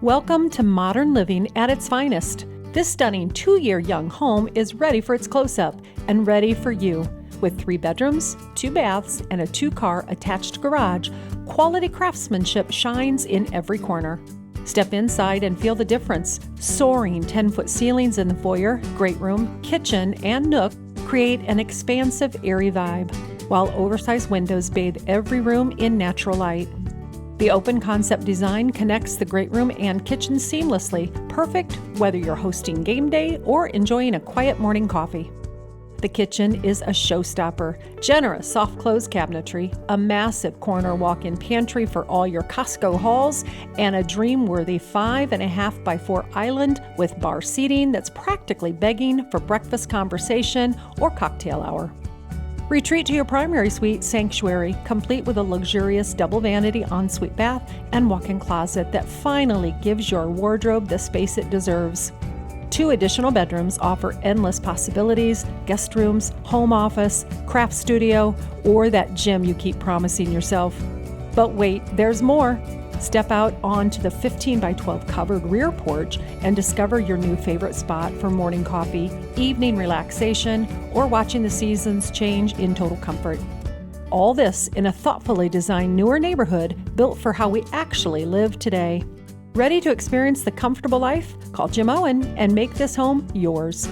Welcome to modern living at its finest. This stunning 2-year young home is ready for its close-up and ready for you. With 3 bedrooms, 2 baths, and a 2-car attached garage, quality craftsmanship shines in every corner. Step inside and feel the difference. Soaring 10-foot ceilings in the foyer, great room, kitchen, and nook create an expansive, airy vibe, while oversized windows bathe every room in natural light. The open concept design connects the great room and kitchen seamlessly, perfect whether you're hosting game day or enjoying a quiet morning coffee. The kitchen is a showstopper. Generous soft close cabinetry, a massive corner walk-in pantry for all your Costco hauls, and a dream-worthy 5.5 by 4 island with bar seating that's practically begging for breakfast conversation or cocktail hour. Retreat to your primary suite, Sanctuary, complete with a luxurious double vanity ensuite bath and walk-in closet that finally gives your wardrobe the space it deserves. 2 additional bedrooms offer endless possibilities: guest rooms, home office, craft studio, or that gym you keep promising yourself. But wait, there's more. Step out onto the 15 by 12 covered rear porch and discover your new favorite spot for morning coffee, evening relaxation, or watching the seasons change in total comfort. All this in a thoughtfully designed newer neighborhood built for how we actually live today. Ready to experience the comfortable life? Call Jim Owen and make this home yours.